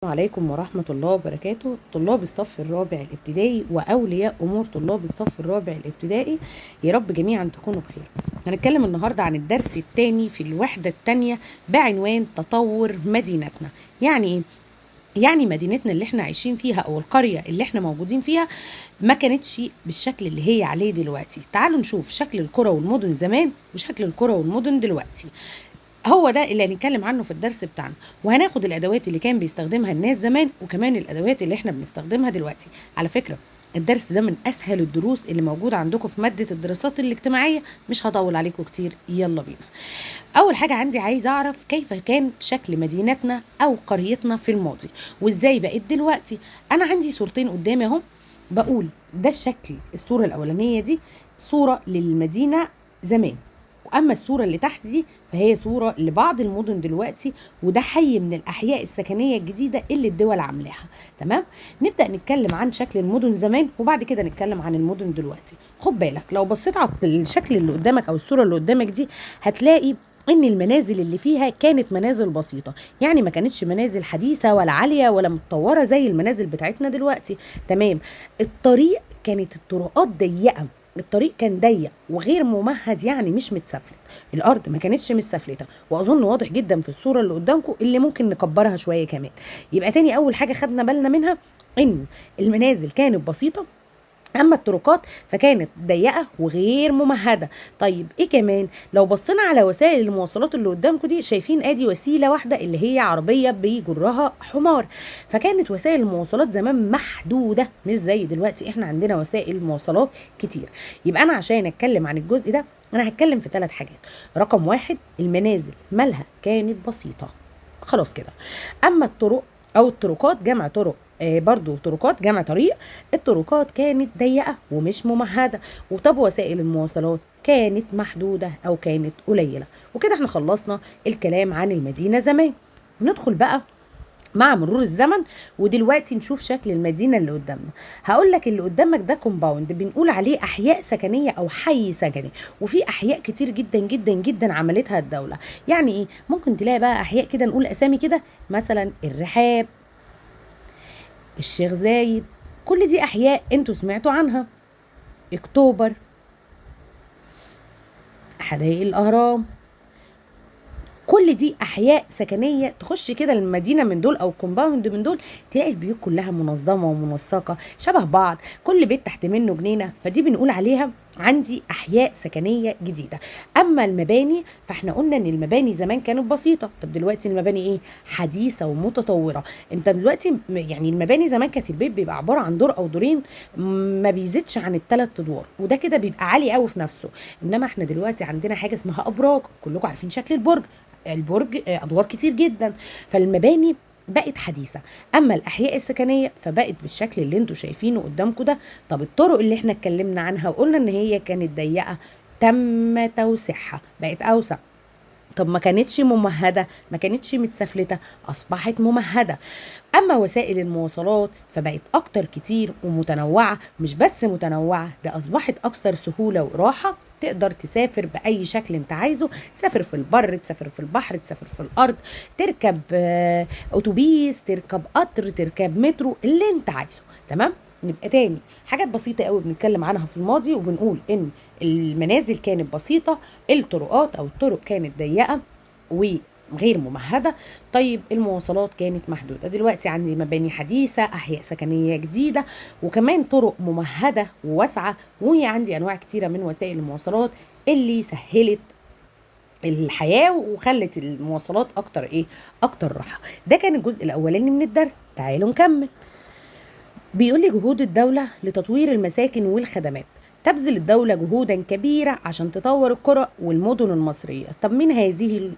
عليكم ورحمة الله وبركاته. طلاب الصف الرابع الابتدائي وأولياء أمور طلاب الصف الرابع الابتدائي، يا رب جميعا تكونوا بخير. هنتكلم النهاردة عن الدرس الثاني في الوحدة الثانية بعنوان تطور مدينتنا. يعني إيه؟ يعني مدينتنا اللي احنا عايشين فيها أو القرية اللي احنا موجودين فيها ما كانتش بالشكل اللي هي عليه دلوقتي. تعالوا نشوف شكل القرى والمدن زمان وشكل القرى والمدن دلوقتي. هو ده اللي هنتكلم عنه في الدرس بتاعنا، وهناخد الادوات اللي كان بيستخدمها الناس زمان وكمان الادوات اللي احنا بنستخدمها دلوقتي. على فكرة الدرس ده من اسهل الدروس اللي موجودة عندكم في مادة الدراسات الاجتماعية، مش هطول عليكم كتير، يلا بينا. اول حاجة عندي عايز اعرف كيف كان شكل مدينتنا او قريتنا في الماضي وازاي بقت دلوقتي. انا عندي صورتين قدامي اهم، بقول ده الشكل. الصورة الاولانية دي صورة للمدينة زمان، واما الصوره اللي تحت دي فهي صوره لبعض المدن دلوقتي، وده حي من الاحياء السكنيه الجديده اللي الدول عاملاها. تمام، نبدا نتكلم عن شكل المدن زمان وبعد كده نتكلم عن المدن دلوقتي. خد بالك لو بصيت على الشكل اللي قدامك او الصوره اللي قدامك دي هتلاقي ان المنازل اللي فيها كانت منازل بسيطه، يعني ما كانتش منازل حديثه ولا عاليه ولا متطوره زي المنازل بتاعتنا دلوقتي. تمام، الطريق كانت الطرقات ضيقه، الطريق كان ضيق وغير ممهد، يعني مش متسفلت. الارض ما كانتش متسفلته، واظن واضح جدا في الصوره اللي قدامكم اللي ممكن نكبرها شويه كمان. يبقى تاني اول حاجه خدنا بالنا منها ان المنازل كانت بسيطه، اما الطرقات فكانت ضيقه وغير ممهده. طيب ايه كمان؟ لو بصينا على وسائل المواصلات اللي قدامكم دي شايفين ادي وسيله واحده اللي هي عربيه بيجرها حمار. فكانت وسائل المواصلات زمان محدوده، مش زي دلوقتي احنا عندنا وسائل مواصلات كتير. يبقى انا عشان اتكلم عن الجزء ده انا هتكلم في 3 حاجات. رقم 1، المنازل مالها كانت بسيطه، خلاص كده. اما الطرق او الطرقات جمع طرق، برضو طرقات جمع طريق. الطرقات كانت ضيقة ومش ممهدة. وطب وسائل المواصلات كانت محدودة أو كانت قليلة. وكده احنا خلصنا الكلام عن المدينة زمان. ندخل بقى مع مرور الزمن ودلوقتي نشوف شكل المدينة اللي قدامنا. هقول لك اللي قدامك ده كومباوند بنقول عليه أحياء سكنية أو حي سكني، وفي أحياء كتير جدا جدا جدا عملتها الدولة. يعني إيه؟ ممكن تلاقي بقى أحياء كده، نقول أسامي كده، مثلا الرحاب، الشيخ زايد، كل دي احياء انتوا سمعتوا عنها. اكتوبر، حدائق الاهرام، كل دي احياء سكنيه. تخش كده المدينه من دول او كومباوند من دول تلاقي البيوت كلها منظمه ومنسقه شبه بعض، كل بيت تحت منه جنينه، فدي بنقول عليها عندي احياء سكنيه جديده. اما المباني فاحنا قلنا ان المباني زمان كانت بسيطه، طب دلوقتي المباني ايه؟ حديثه ومتطوره. انت دلوقتي يعني المباني زمان كانت البيت بيبقى عباره عن دور او دورين، ما بيزيدش عن ال3 ادوار، وده كده بيبقى عالي قوي في نفسه. انما احنا دلوقتي عندنا حاجه اسمها ابراج، كلكم عارفين شكل البرج. البرج ادوار كتير جدا، فالمباني بقت حديثه. اما الاحياء السكنيه فبقت بالشكل اللي انتوا شايفينه قدامكم ده. طب الطرق اللي احنا اتكلمنا عنها وقلنا ان هي كانت ضيقه تم توسيعها بقت اوسع. طب ما كانتش ممهده، ما كانتش متسفلته، اصبحت ممهده. اما وسائل المواصلات فبقت اكتر كتير ومتنوعه، مش بس متنوعه، ده اصبحت اكثر سهوله وراحه. تقدر تسافر باي شكل انت عايزه، تسافر في البر، تسافر في البحر، تسافر في الارض، تركب اتوبيس، تركب قطر، تركب مترو، اللي انت عايزه. تمام، نبقى تاني حاجات بسيطه قوي بنتكلم عنها في الماضي، وبنقول ان المنازل كانت بسيطه، الطرقات او الطرق كانت ضيقه وغير ممهده. طيب المواصلات كانت محدوده. دلوقتي عندي مباني حديثه، احياء سكنيه جديده، وكمان طرق ممهده وواسعه، وعندي انواع كتيره من وسائل المواصلات اللي سهلت الحياه وخلت المواصلات اكتر ايه؟ اكتر راحه. ده كان الجزء الاولاني من الدرس. تعالوا نكمل. بيقول لي جهود الدولة لتطوير المساكن والخدمات. تبذل الدولة جهودا كبيرة عشان تطور القرى والمدن المصرية. طب من هذه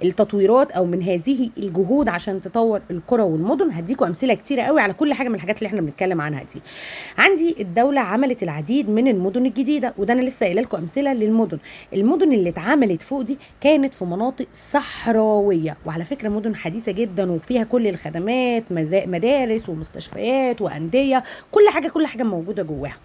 التطويرات أو من هذه الجهود عشان تطور القرى والمدن هديكم أمثلة كتيرة قوي على كل حاجة من الحاجات اللي احنا بنتكلم عنها دي. عندي الدولة عملت العديد من المدن الجديدة، وده أنا لسه قايله لكم أمثلة للمدن. المدن اللي اتعملت فوق دي كانت في مناطق صحراوية، وعلى فكرة مدن حديثة جدا وفيها كل الخدمات، مدارس ومستشفيات وأندية، كل حاجة موجودة جواها.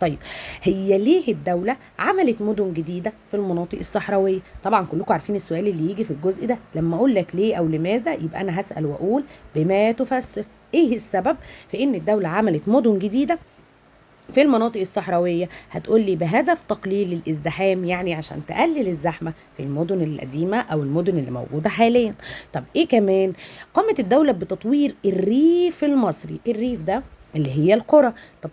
طيب هي ليه الدولة عملت مدن جديدة في المناطق الصحراوية؟ طبعا كلكم عارفين السؤال اللي يجي في الجزء ده، لما اقول لك ليه او لماذا يبقى انا هسأل واقول بما تفسر. ايه السبب في ان الدولة عملت مدن جديدة في المناطق الصحراوية؟ هتقولي بهدف تقليل الازدحام، يعني عشان تقلل الزحمة في المدن القديمة أو المدن اللي موجودة حاليا. طب إيه كمان؟ قامت الدولة بتطوير الريف المصري. الريف ده اللي هي القرى. طب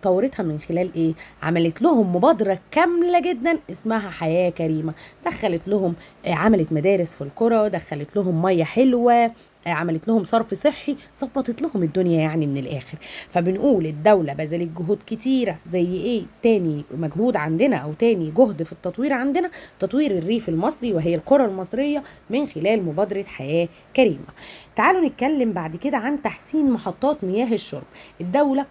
طورتها من خلال ايه؟ عملت لهم مبادرة كاملة جدا اسمها حياة كريمة. دخلت لهم عملت مدارس في القرى، دخلت لهم مية حلوة، عملت لهم صرف صحي، ظبطت لهم الدنيا يعني من الاخر. فبنقول الدولة بذلت جهود كتيرة. زي ايه تاني مجهود عندنا او تاني جهد في التطوير عندنا؟ تطوير الريف المصري وهي القرى المصرية من خلال مبادرة حياة كريمة. تعالوا نتكلم بعد كده عن تحسين محطات مياه الشرب. الدولة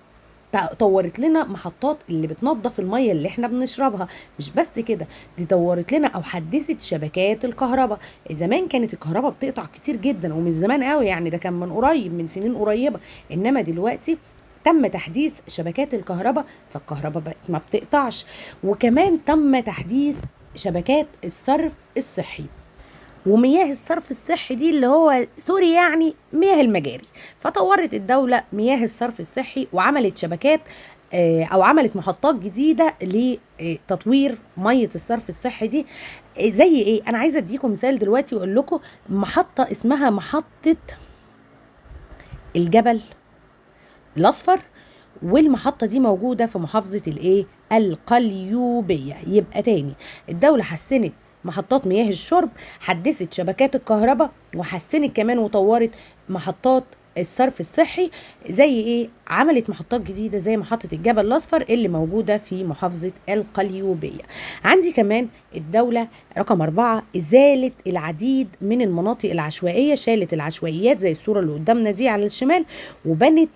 طورت لنا محطات اللي بتنظف المية اللي احنا بنشربها. مش بس كده، دي طورت لنا او حدثت شبكات الكهرباء. زمان كانت الكهرباء بتقطع كتير جدا، ومن زمان قوي يعني، ده كان من قريب، من سنين قريبة. انما دلوقتي تم تحديث شبكات الكهرباء، فالكهرباء بقت ما بتقطعش. وكمان تم تحديث شبكات الصرف الصحي. ومياه الصرف الصحي دي اللي هو سوري يعني مياه المجاري. فطورت الدولة مياه الصرف الصحي وعملت شبكات او عملت محطات جديدة لتطوير مية الصرف الصحي دي. زي ايه؟ انا عايزة اديكم مثال دلوقتي واقول لكم محطة اسمها محطة الجبل الاصفر، والمحطة دي موجودة في محافظة الايه؟ القليوبية. يبقى تاني، الدولة حسنت محطات مياه الشرب، حدثت شبكات الكهرباء، وحسنت كمان وطورت محطات الصرف الصحي. زي ايه؟ عملت محطات جديدة زي محطة الجبل الأصفر اللي موجودة في محافظة القليوبية. عندي كمان الدولة رقم 4 إزالة العديد من المناطق العشوائية. شالت العشوائيات زي الصورة اللي قدامنا دي على الشمال، وبنت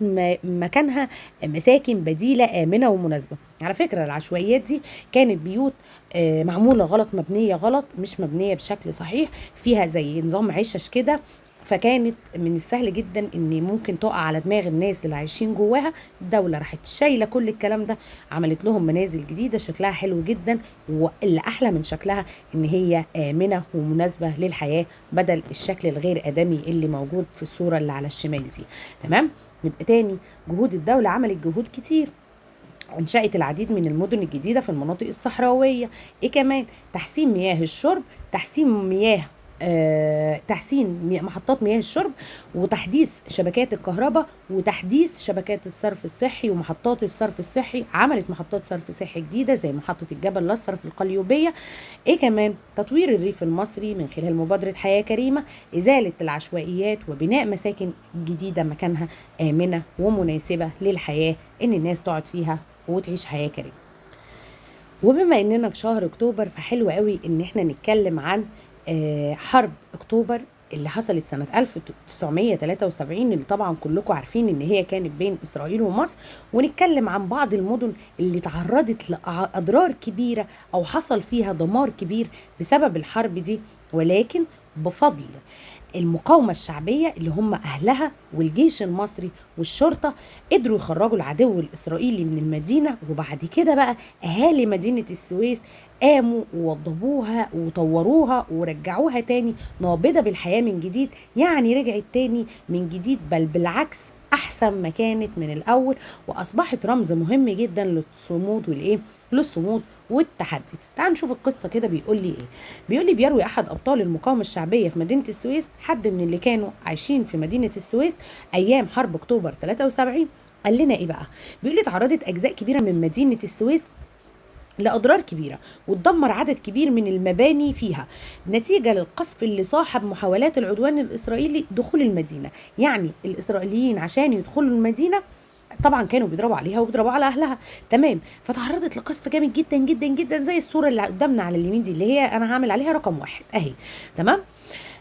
مكانها مساكن بديلة آمنة ومناسبة. على فكرة العشوائيات دي كانت بيوت معمولة غلط، مبنية غلط، مش مبنية بشكل صحيح، فيها زي نظام عشش كده. فكانت من السهل جدا ان ممكن تقع على دماغ الناس اللي عايشين جواها. الدولة راحت شايلة كل الكلام ده، عملت لهم منازل جديدة شكلها حلو جدا، واللي احلى من شكلها ان هي آمنة ومناسبة للحياة، بدل الشكل الغير آدمي اللي موجود في الصورة اللي على الشمال دي. تمام؟ يبقى تاني، جهود الدولة عملت جهود كتير. انشأت العديد من المدن الجديدة في المناطق الصحراوية. ايه كمان؟ تحسين مياه الشرب، تحسين محطات مياه الشرب، وتحديث شبكات الكهرباء، وتحديث شبكات الصرف الصحي ومحطات الصرف الصحي. عملت محطات صرف صحي جديدة زي محطة الجبل الأصفر في القليوبية. ايه كمان؟ تطوير الريف المصري من خلال مبادرة حياة كريمة، إزالة العشوائيات وبناء مساكن جديدة مكانها آمنة ومناسبة للحياة، ان الناس تقعد فيها وتعيش حياة كريمة. وبما اننا في شهر اكتوبر، فحلو قوي ان احنا نتكلم عن حرب اكتوبر اللي حصلت سنة 1973، اللي طبعا كلكم عارفين ان هي كانت بين اسرائيل ومصر. ونتكلم عن بعض المدن اللي تعرضت لاضرار كبيرة او حصل فيها دمار كبير بسبب الحرب دي، ولكن بفضل المقاومة الشعبية اللي هم أهلها والجيش المصري والشرطة قدروا يخرجوا العدو الإسرائيلي من المدينة. وبعد كده بقى أهالي مدينة السويس قاموا ووضبوها وطوروها ورجعوها تاني نابضة بالحياة من جديد، يعني رجعت تاني من جديد، بل بالعكس أحسن ما كانت من الأول، وأصبحت رمز مهم جدا للصمود والتحدي. تعال نشوف القصة كده. بيقول لي ايه؟ بيقول لي بيروي احد ابطال المقاومة الشعبية في مدينة السويس، حد من اللي كانوا عايشين في مدينة السويس ايام حرب اكتوبر 73. قال لنا ايه بقى؟ بيقول لي تعرضت اجزاء كبيرة من مدينة السويس لأضرار كبيرة، وتدمر عدد كبير من المباني فيها نتيجة للقصف اللي صاحب محاولات العدوان الإسرائيلي دخول المدينة. يعني الإسرائيليين عشان يدخلوا المدينة طبعا كانوا بيضربوا عليها وبيضربوا على اهلها. تمام؟ فتعرضت لقصف جامد جدا جدا جدا، زي الصوره اللي قدامنا على اليمين دي، اللي هي انا هعمل عليها رقم 1 اهي. تمام؟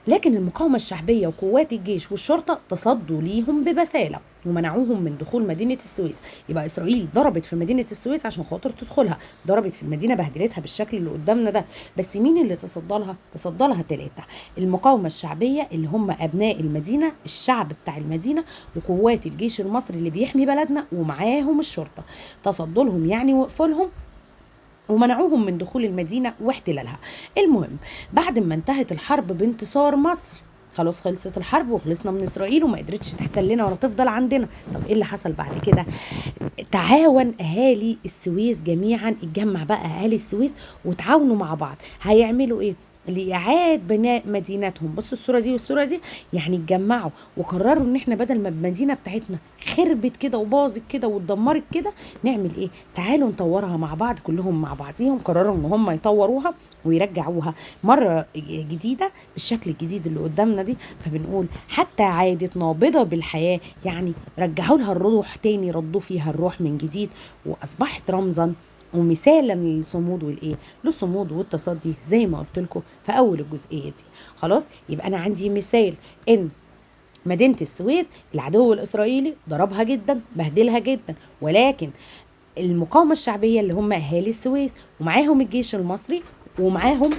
لكن المقاومة الشعبية وقوات الجيش والشرطة تصدوا ليهم ببسالة ومنعوهم من دخول مدينة السويس. يبقى إسرائيل ضربت في مدينة السويس عشان خاطر تدخلها، ضربت في المدينة بهدلتها بالشكل اللي قدامنا ده. بس مين اللي تصدى لها؟ تصدى لها 3: المقاومة الشعبية اللي هم أبناء المدينة، الشعب بتاع المدينة، وقوات الجيش المصري اللي بيحمي بلدنا ومعاهم الشرطة. تصدوا لهم يعني وقفوا لهم ومنعوهم من دخول المدينة واحتلالها. المهم بعد ما انتهت الحرب بانتصار مصر، خلاص خلصت الحرب وخلصنا من اسرائيل وما قدرتش تحتلنا ولا تفضل عندنا. طب ايه اللي حصل بعد كده؟ تعاون اهالي السويس جميعا، اتجمع بقى اهالي السويس وتعاونوا مع بعض. هيعملوا ايه؟ لإعادة بناء مدينتهم. بصوا الصورة دي والصورة دي، يعني اتجمعوا وقرروا ان احنا بدل ما المدينة بتاعتنا خربت كده وباظت كده واتدمرت كده، نعمل ايه؟ تعالوا نطورها مع بعض. كلهم مع بعضيهم قرروا ان هم يطوروها ويرجعوها مرة جديدة بالشكل الجديد اللي قدامنا دي. فبنقول حتى عادت نابضة بالحياة، يعني رجعوا لها الروح تاني، ردوا فيها الروح من جديد، واصبحت رمزا ومثالا للصمود والايه، للصمود والتصدي زي ما قلت لكم في اول الجزئيه دي. خلاص، يبقى انا عندي مثال ان مدينه السويس العدو الاسرائيلي ضربها جدا، بهدلها جدا، ولكن المقاومه الشعبيه اللي هم اهالي السويس ومعاهم الجيش المصري ومعاهم